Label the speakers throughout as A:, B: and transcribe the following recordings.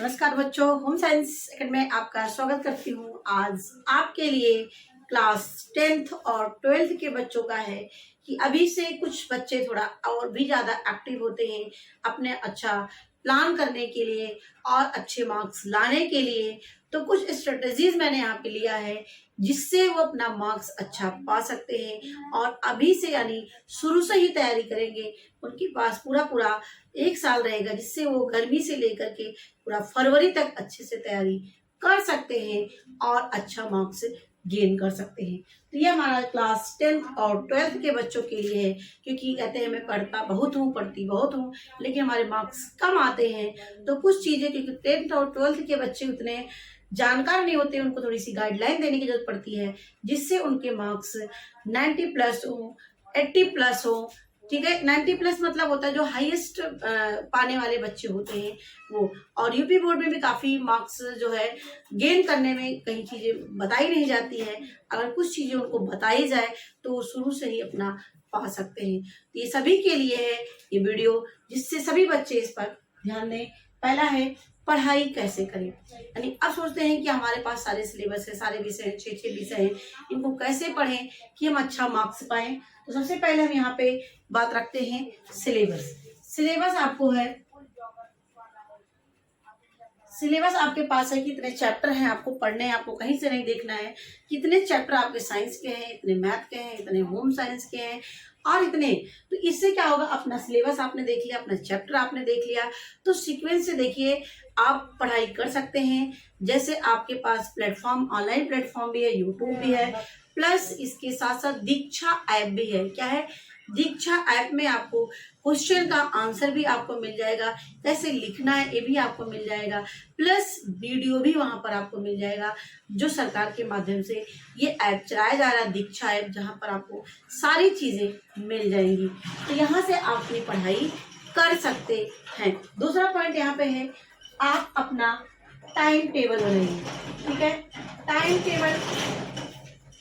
A: नमस्कार बच्चों, home science academy में आपका स्वागत करती हूँ। आज आपके लिए क्लास 10th और 12th के बच्चों का है कि अभी से कुछ बच्चे थोड़ा और भी ज़्यादा एक्टिव होते हैं अपने अच्छा प्लान करने के लिए और अच्छे मार्क्स लाने के लिए। तो कुछ स्ट्रेटजीज मैंने यहाँ पे लिया है जिससे वो अपना मार्क्स अच्छा पा सकते हैं और अभी से यानी शुरू से ही तैयारी करेंगे। उनके पास पूरा पूरा एक साल रहेगा जिससे वो गर्मी से लेकर के पूरा फरवरी तक अच्छे से तैयारी कर सकते हैं और अच्छा मार्क्स गेन कर सकते हैं। तो ये हमारा क्लास 10th और 12th के बच्चों के लिए है, क्योंकि कहते हैं मैं पढ़ता बहुत हूँ, पढ़ती बहुत हूँ, लेकिन हमारे मार्क्स कम आते हैं। तो कुछ चीजें, क्योंकि 10th और 12th के बच्चे उतने जानकार नहीं होते, उनको थोड़ी सी गाइडलाइन देने की जरूरत पड़ती है जिससे उनके मार्क्स 90 प्लस हो, 80 प्लस हो। ठीक है, 90 प्लस मतलब होता है जो हाईएस्ट पाने वाले बच्चे होते हैं वो। और यूपी बोर्ड में भी काफी मार्क्स जो है गेन करने में कई चीजें बताई नहीं जाती है। अगर कुछ चीजें उनको बताई जाए तो वो शुरू से ही अपना पा सकते हैं। तो ये सभी के लिए है ये वीडियो, जिससे सभी बच्चे इस पर ध्यान दें। पहला है पढ़ाई कैसे करें, यानी अब सोचते हैं कि हमारे पास सारे सिलेबस है, सारे विषय हैं, 6 विषय हैं, इनको कैसे पढ़ें कि हम अच्छा मार्क्स पाएं। तो सबसे पहले हम यहाँ पे बात रखते हैं सिलेबस। सिलेबस आपको है, सिलेबस आपके पास है, कितने चैप्टर हैं आपको पढ़ने हैं, आपको कहीं से नहीं देखना है कितने चैप्टर आपके साइंस के हैं, इतने मैथ के हैं, इतने होम साइंस के हैं और इतने। तो इससे क्या होगा, अपना सिलेबस आपने देख लिया, अपना चैप्टर आपने देख लिया, तो सीक्वेंस से देखिए आप पढ़ाई कर सकते हैं। जैसे आपके पास प्लेटफॉर्म, ऑनलाइन प्लेटफॉर्म भी है, यूट्यूब भी है, प्लस इसके साथ साथ दीक्षा ऐप भी है। क्या है? दीक्षा ऐप में आपको क्वेश्चन का आंसर भी आपको मिल जाएगा, कैसे लिखना है ये भी आपको मिल जाएगा, प्लस वीडियो भी वहां पर आपको मिल जाएगा, जो सरकार के माध्यम से ये ऐप चलाया जा रहा है, दीक्षा ऐप, जहां पर आपको सारी चीजें मिल जाएंगी। तो यहाँ से आप अपनी पढ़ाई कर सकते हैं। दूसरा पॉइंट यहाँ पे है, आप अपना टाइम टेबल बनाइए। ठीक है,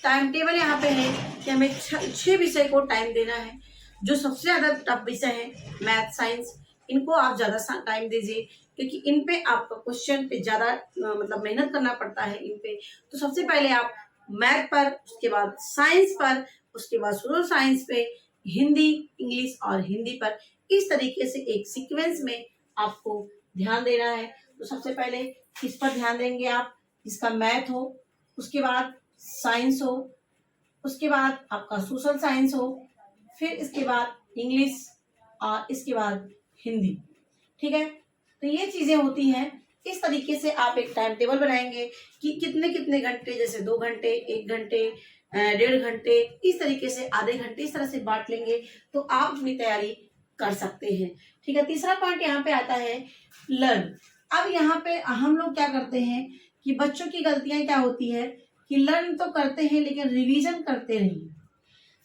A: टाइम टेबल यहाँ पे है कि हमें 6 विषय को टाइम देना है। जो सबसे ज्यादा टफ विषय है मैथ, साइंस, इनको आप ज्यादा टाइम दीजिए, क्योंकि इन पे आपका क्वेश्चन पे ज्यादा मतलब मेहनत करना पड़ता है इन पे। तो सबसे पहले आप मैथ पर, उसके बाद साइंस पर, उसके बाद सोशल साइंस पे, हिंदी, इंग्लिश और हिंदी पर, इस तरीके से एक सीक्वेंस में आपको ध्यान देना है। तो सबसे पहले किस पर ध्यान देंगे आप? जिसका मैथ हो, उसके बाद साइंस हो, उसके बाद आपका सोशल साइंस हो, फिर इसके बाद इंग्लिश और इसके बाद हिंदी। ठीक है, तो ये चीजें होती हैं। इस तरीके से आप एक टाइम टेबल बनाएंगे कि कितने कितने घंटे, जैसे 2 घंटे, 1 घंटे, 1.5 घंटे, इस तरीके से आधे घंटे, इस तरह से बांट लेंगे तो आप अपनी तैयारी कर सकते हैं। ठीक है, तीसरा पॉइंट यहाँ पे आता है लर्न। अब यहाँ पे हम लोग क्या करते हैं कि बच्चों की गलतियां क्या होती है कि लर्न तो करते हैं लेकिन रिवीजन करते नहीं।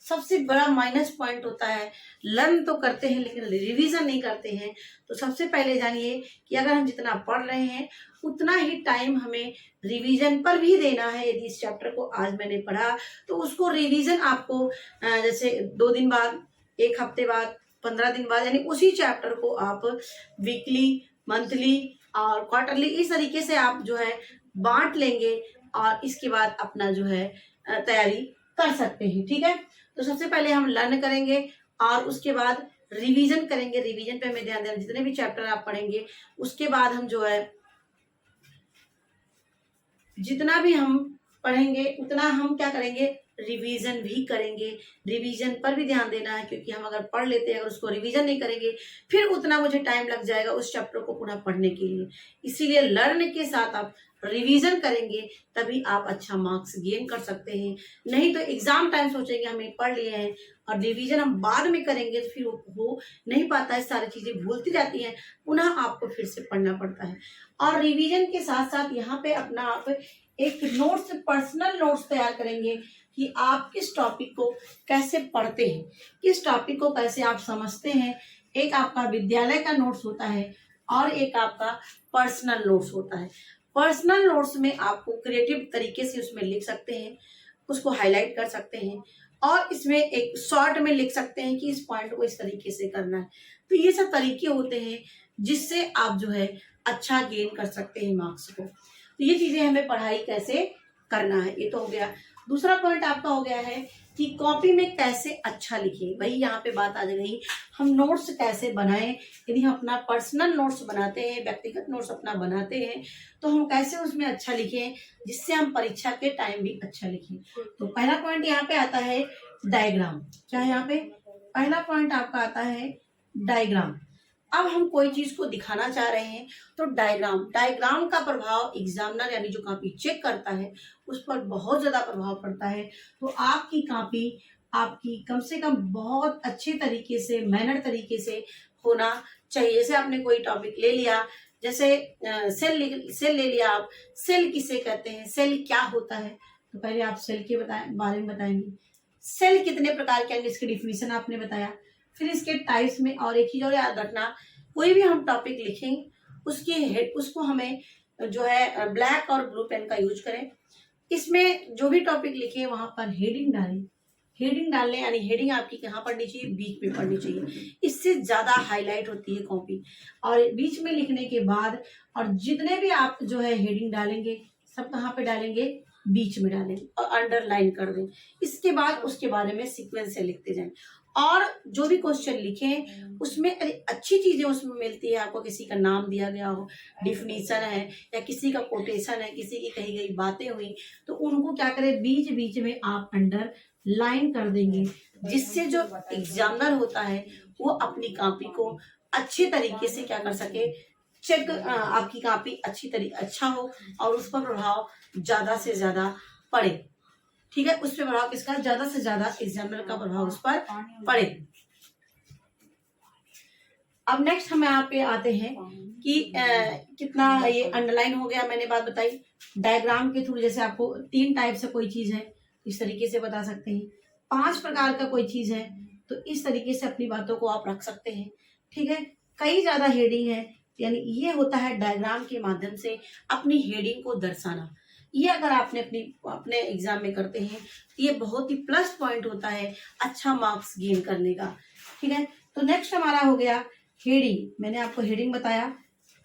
A: सबसे बड़ा माइनस पॉइंट होता है, लर्न तो करते हैं लेकिन रिवीजन नहीं करते हैं। तो सबसे पहले जानिए कि अगर हम जितना पढ़ रहे हैं उतना ही टाइम हमें रिवीजन पर भी देना है। यदि इस चैप्टर को आज मैंने पढ़ा तो उसको रिवीजन आपको जैसे 2 दिन बाद, 1 हफ्ते बाद, 15 दिन बाद, यानी उसी चैप्टर को आप वीकली, मंथली और क्वार्टरली, इस तरीके से आप जो है बांट लेंगे और इसके बाद अपना जो है तैयारी कर सकते हैं। ठीक है, तो सबसे पहले हम लर्न करेंगे और उसके बाद रिवीजन करेंगे। रिवीजन पे हमें ध्यान देना, जितने भी चैप्टर आप पढ़ेंगे उसके बाद हम जो है जितना भी हम पढ़ेंगे उतना हम क्या करेंगे, रिवीजन भी करेंगे। रिवीजन पर भी ध्यान देना है, क्योंकि हम अगर पढ़ लेते हैं, अगर उसको रिवीजन नहीं करेंगे फिर उतना मुझे टाइम लग जाएगा उस चैप्टर को पुनः पढ़ने के लिए। इसीलिए लर्न के साथ आप रिवीजन करेंगे तभी आप अच्छा मार्क्स गेन कर सकते हैं। नहीं तो एग्जाम टाइम सोचेंगे हमें पढ़ लिए हैं और रिवीजन हम बाद में करेंगे तो फिर हो नहीं पाता है, सारी चीजें भूलती जाती हैं, पुनः आपको फिर से पढ़ना पड़ता है। और रिवीजन के साथ साथ यहाँ पे अपना आप एक नोट्स, पर्सनल नोट्स तैयार करेंगे कि आप किस टॉपिक को कैसे पढ़ते हैं, किस टॉपिक को कैसे आप समझते हैं। एक आपका विद्यालय का नोट्स होता है और एक आपका पर्सनल नोट्स होता है। पर्सनल नोट्स में आपको क्रिएटिव तरीके से उसमें लिख सकते हैं, उसको हाईलाइट कर सकते हैं और इसमें एक शॉर्ट में लिख सकते हैं कि इस पॉइंट को इस तरीके से करना है। तो ये सब तरीके होते हैं जिससे आप जो है अच्छा गेन कर सकते हैं मार्क्स को। तो ये चीजें हमें पढ़ाई कैसे करना है, ये तो हो गया। दूसरा पॉइंट आपका हो गया है कि कॉपी में कैसे अच्छा लिखें। वही यहाँ पे बात आ गई, हम नोट्स कैसे बनाएं। यदि हम अपना पर्सनल नोट्स बनाते हैं, व्यक्तिगत नोट्स अपना बनाते हैं, तो हम कैसे उसमें अच्छा लिखें जिससे हम परीक्षा के टाइम भी अच्छा लिखें। तो पहला पॉइंट यहाँ पे आता है डायग्राम। क्या है यहाँ पे पहला पॉइंट आपका आता है डायग्राम। अब हम कोई चीज को दिखाना चाह रहे हैं तो डायग्राम का प्रभाव एग्जामिनर यानी जो कॉपी चेक करता है उस पर बहुत ज्यादा प्रभाव पड़ता है। तो आपकी कॉपी आपकी कम से कम बहुत अच्छे तरीके से, मैनर तरीके से होना चाहिए। जैसे आपने कोई टॉपिक ले लिया, जैसे सेल ले लिया, आप सेल किसे कहते हैं, सेल क्या होता है, तो पहले आप सेल के बारे में बताएंगे। सेल कितने प्रकार के, इसकी डिफिनीशन आपने बताया। फिर इसके टाइप्स में और एक चीज और याद रखना, कोई भी हम टॉपिक लिखें उसके हेड उसको हमें जो है ब्लैक और ब्लू पेन का यूज करें। इसमें जो भी टॉपिक लिखे वहां पर हेडिंग डालें। हेडिंग डालने यानी हेडिंग आपकी कहाँ पढ़नी चाहिए, बीच में पढ़नी चाहिए। इससे ज्यादा हाईलाइट होती है कॉपी। और बीच में लिखने के बाद और जितने भी आप जो है हेडिंग डालेंगे सब कहाँ पे डालेंगे, बीच में डालेंगे और अंडरलाइन कर दें। इसके बाद उसके बारे में सीक्वेंस से लिखते जाएं। और जो भी क्वेश्चन लिखें उसमें अच्छी चीजें उसमें मिलती है आपको, किसी का नाम दिया गया हो, डिफिनीशन है या किसी का कोटेशन है, किसी की कही गई बातें हुई, तो उनको क्या करें बीच बीच में आप अंडर लाइन कर देंगे, जिससे जो एग्जामिनर होता है वो अपनी कॉपी को अच्छे तरीके से क्या कर सके, चेक आपकी कॉपी अच्छा हो और उस पर प्रभाव ज्यादा से ज्यादा पड़े। ठीक है, उस पर प्रभाव किसका, ज्यादा से ज्यादा एग्जामिनर का प्रभाव उस पर पड़े। अब नेक्स्ट हम यहाँ पे आते हैं कि कितना ये अंडरलाइन हो गया, मैंने बात बताई। डायग्राम के थ्रू जैसे आपको 3 टाइप से कोई चीज है इस तरीके से बता सकते हैं, 5 प्रकार का कोई चीज है तो इस तरीके से अपनी बातों को आप रख सकते हैं। ठीक है, कई ज्यादा हेडिंग है, यानी ये होता है डायग्राम के माध्यम से अपनी हेडिंग को दर्शाना। ये अगर आपने अपने एग्जाम में करते हैं तो ये बहुत ही प्लस पॉइंट होता है अच्छा मार्क्स गेन करने का। ठीक है, तो नेक्स्ट हमारा हो गया हेडिंग। मैंने आपको हेडिंग बताया।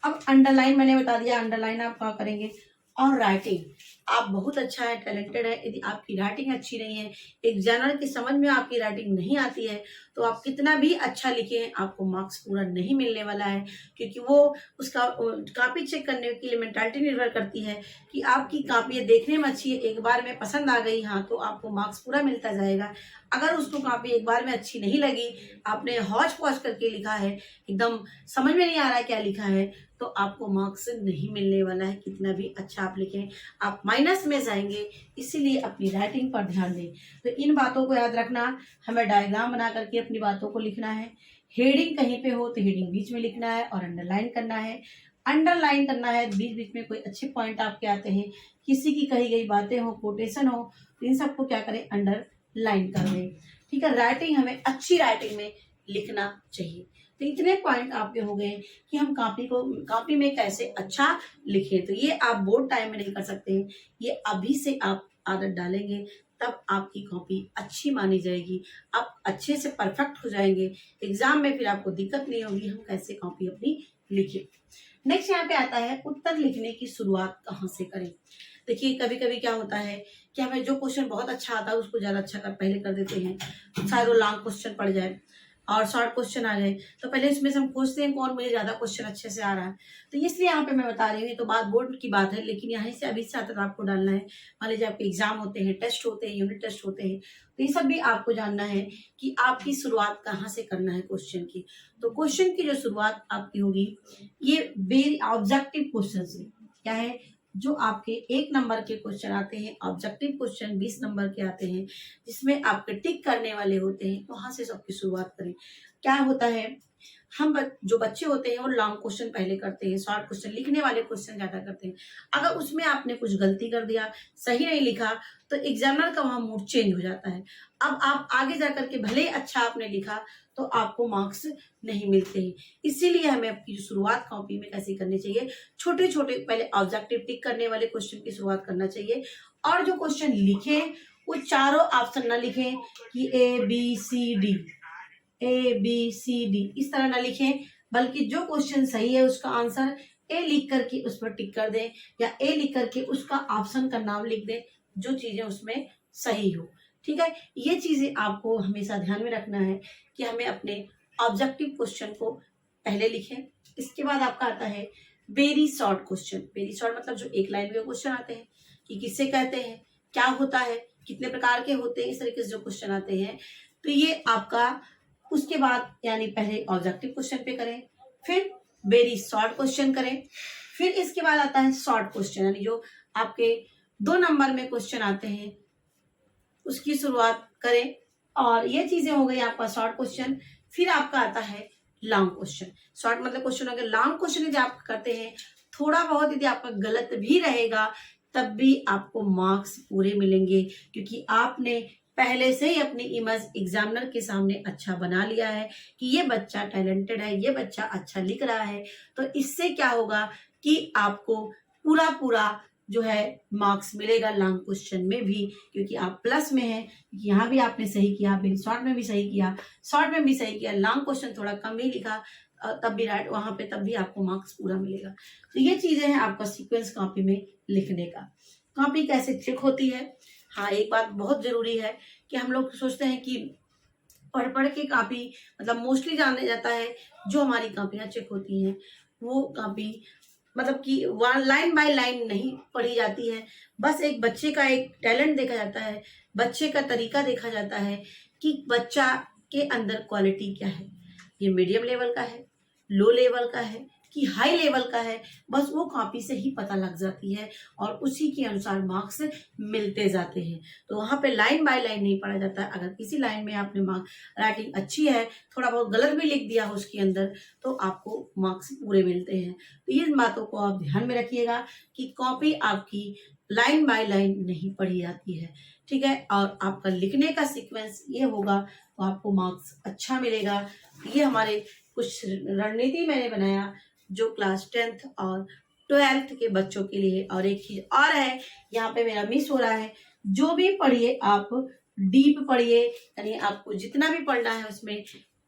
A: अब अंडरलाइन मैंने बता दिया, अंडरलाइन आप क्या करेंगे। और राइटिंग, आप बहुत अच्छा है, टैलेंटेड है, यदि आपकी राइटिंग अच्छी नहीं है, एग्जामिनर की समझ में आपकी राइटिंग नहीं आती है, तो आप कितना भी अच्छा लिखें आपको मार्क्स पूरा नहीं मिलने वाला है। क्योंकि वो उसका कॉपी चेक करने की मेंटालिटी निर्भर करती है कि आपकी कॉपी देखने में अच्छी है, एक बार में पसंद आ गई, हाँ तो आपको मार्क्स पूरा मिलता जाएगा। अगर उसको कॉपी एक बार में अच्छी नहीं लगी, आपने हौच पौच करके लिखा है, एकदम समझ में नहीं आ रहा है क्या लिखा है, तो आपको मार्क्स नहीं मिलने वाला है। कितना भी अच्छा आप लिखें आप माइनस में जाएंगे। इसीलिए अपनी राइटिंग पर ध्यान दें। तो इन बातों को याद रखना, हमें डायग्राम बना करके अपनी बातों को लिखना है। हेडिंग कहीं पे हो तो हेडिंग बीच में लिखना है और अंडरलाइन करना है। अंडरलाइन करना है, बीच बीच में कोई अच्छे पॉइंट आपके आते हैं, किसी की कही गई बातें हो, कोटेशन हो, तो इन सबको क्या करें, अंडरलाइन कर दें। ठीक है, राइटिंग हमें अच्छी राइटिंग में लिखना चाहिए। तो इतने पॉइंट आपके हो गए कि हम कॉपी में कैसे अच्छा लिखें। तो ये आप बोर्ड टाइम में नहीं कर सकते हैं, ये अभी से आप आदत डालेंगे तब आपकी कॉपी अच्छी मानी जाएगी, आप अच्छे से परफेक्ट हो जाएंगे। एग्जाम में फिर आपको दिक्कत नहीं होगी हम कैसे कॉपी अपनी लिखें। नेक्स्ट यहाँ पे आता है उत्तर लिखने की शुरुआत कहाँ से करें। देखिए कभी कभी क्या होता है कि हमें जो क्वेश्चन बहुत अच्छा आता है उसको ज्यादा अच्छा पहले कर देते हैं, शायद वो लॉन्ग क्वेश्चन पड़ जाए और शॉर्ट क्वेश्चन आ जाए, तो पहले इसमें से हम खोजते हैं कौन मुझे ज्यादा क्वेश्चन अच्छे से आ रहा है। तो इसलिए यहाँ पे मैं बता रही हूँ, तो बात बोर्ड की बात है, लेकिन यहाँ से अभी से आता तो आपको डालना है। मान लीजिए आपके एग्जाम होते हैं, टेस्ट होते हैं, यूनिट टेस्ट होते हैं, तो ये सब भी आपको जानना है कि आपकी शुरुआत कहाँ से करना है क्वेश्चन की। तो क्वेश्चन की जो शुरुआत आपकी होगी ये वेरी ऑब्जेक्टिव क्वेश्चन से, क्या है, जो आपके 1 नंबर के क्वेश्चन आते हैं, ऑब्जेक्टिव क्वेश्चन 20 नंबर के आते हैं, जिसमें आपके टिक करने वाले होते हैं, वहां से सबकी शुरुआत करें। क्या होता है, हम जो बच्चे होते हैं वो लॉन्ग क्वेश्चन पहले करते हैं, शॉर्ट क्वेश्चन लिखने वाले क्वेश्चन ज्यादा करते हैं। अगर उसमें आपने कुछ गलती कर दिया, सही नहीं लिखा, तो एग्जामिनर का वहां मूड चेंज हो जाता है। अब आप आगे जाकर के भले ही अच्छा आपने लिखा तो आपको मार्क्स नहीं मिलते हैं। इसीलिए हमें आपकी शुरुआत कॉपी में कैसे करनी चाहिए, छोटे छोटे पहले ऑब्जेक्टिव टिक करने वाले क्वेश्चन की शुरुआत करना चाहिए। और जो क्वेश्चन लिखे वो चारों ऑप्शन ना लिखें कि A B C D इस तरह ना लिखें, बल्कि जो क्वेश्चन सही है उसका आंसर ए लिख करके उस पर टिक कर दें या ए लिख करके उसका ऑप्शन का नाम लिख दें जो चीजें उसमें सही हो। ठीक है, ये चीजें आपको हमेशा ध्यान में रखना है कि हमें अपने ऑब्जेक्टिव क्वेश्चन को पहले लिखें। इसके बाद आपका आता है very short question. Very short मतलब जो एक लाइन में क्वेश्चन आते हैं कि किससे कहते हैं, क्या होता है, कितने प्रकार के होते हैं, इस तरीके से जो क्वेश्चन आते हैं, तो ये आपका उसके बाद यानी पहले ऑब्जेक्टिव क्वेश्चन पे करें, फिर वेरी शॉर्ट क्वेश्चन करें, फिर इसके बाद आता है शॉर्ट क्वेश्चन यानी जो आपके 2 नंबर में क्वेश्चन आते हैं उसकी शुरुआत करें। और ये चीजें हो गई आपका शॉर्ट क्वेश्चन। फिर आपका आता है लॉन्ग क्वेश्चन। शॉर्ट मतलब क्वेश्चन हो गया, लॉन्ग क्वेश्चन यदि आप करते हैं थोड़ा बहुत यदि आपका गलत भी रहेगा तब भी आपको मार्क्स पूरे मिलेंगे, क्योंकि आपने पहले से ही अपनी इमेज एग्जामिनर के सामने अच्छा बना लिया है कि ये बच्चा टैलेंटेड है, ये बच्चा अच्छा लिख रहा है। तो इससे क्या होगा कि आपको पूरा पूरा जो है मार्क्स मिलेगा लॉन्ग क्वेश्चन में भी, क्योंकि आप प्लस में हैं। यहाँ भी आपने सही किया, फिर शॉर्ट में भी सही किया, शॉर्ट में भी सही किया, लॉन्ग क्वेश्चन थोड़ा कम ही लिखा तब भी राइट वहां पे, तब भी आपको मार्क्स पूरा मिलेगा। तो ये चीजें हैं आपका सीक्वेंस कॉपी में लिखने का। कॉपी कैसे चेक होती है, हाँ एक बात बहुत जरूरी है कि हम लोग सोचते हैं कि पढ़ पढ़ के कॉपी मतलब मोस्टली जाना जाता है जो हमारी कॉपियां चेक होती हैं वो कॉपी मतलब कि लाइन बाय लाइन नहीं पढ़ी जाती है। बस एक बच्चे का एक टैलेंट देखा जाता है, बच्चे का तरीका देखा जाता है कि बच्चा के अंदर क्वालिटी क्या है, ये मीडियम लेवल का है, लो लेवल का है कि हाई लेवल का है। बस वो कॉपी से ही पता लग जाती है और उसी के अनुसार मार्क्स मिलते जाते हैं। तो वहां पे लाइन बाय लाइन नहीं पढ़ा जाता है। अगर किसी लाइन में आपने राइटिंग अच्छी है, थोड़ा बहुत गलत भी लिख दिया हो उसके अंदर, तो आपको मार्क्स पूरे मिलते हैं। तो इन बातों को आप ध्यान में रखिएगा कि कॉपी आपकी लाइन बाय लाइन नहीं पढ़ी जाती है। ठीक है, और आपका लिखने का सीक्वेंस ये होगा तो आपको मार्क्स अच्छा मिलेगा। ये हमारे कुछ रणनीति मैंने बनाया जो क्लास 10th और 12th के बच्चों के लिए। और एक चीज और है, यहाँ पे मेरा मिस हो रहा है, जो भी पढ़िए आप डीप पढ़िए, यानी आपको जितना भी पढ़ना है उसमें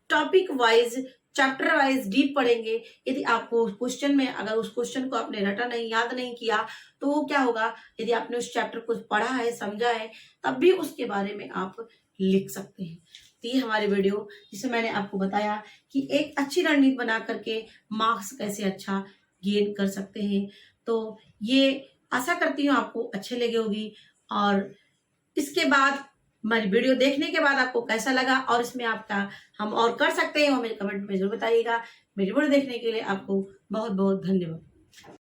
A: topic wise chapter wise deep पढ़ेंगे। यदि आपको क्वेश्चन में अगर उस क्वेश्चन को आपने रटा नहीं, याद नहीं किया, तो वो क्या होगा, यदि आपने उस चैप्टर को पढ़ा है, समझा है, तब भी उसके बारे में आप लिख सकते हैं। तो ये हमारे वीडियो जिसमें मैंने आपको बताया कि एक अच्छी रणनीति बना करके मार्क्स कैसे अच्छा गेन कर सकते हैं। तो ये आशा करती हूँ आपको अच्छे लगे होगी। और इसके बाद हमारी वीडियो देखने के बाद आपको कैसा लगा और इसमें आपका हम और कर सकते हैं वो मेरे कमेंट में जरूर बताइएगा। मेरी वीडियो देखने के लिए आपको बहुत बहुत धन्यवाद।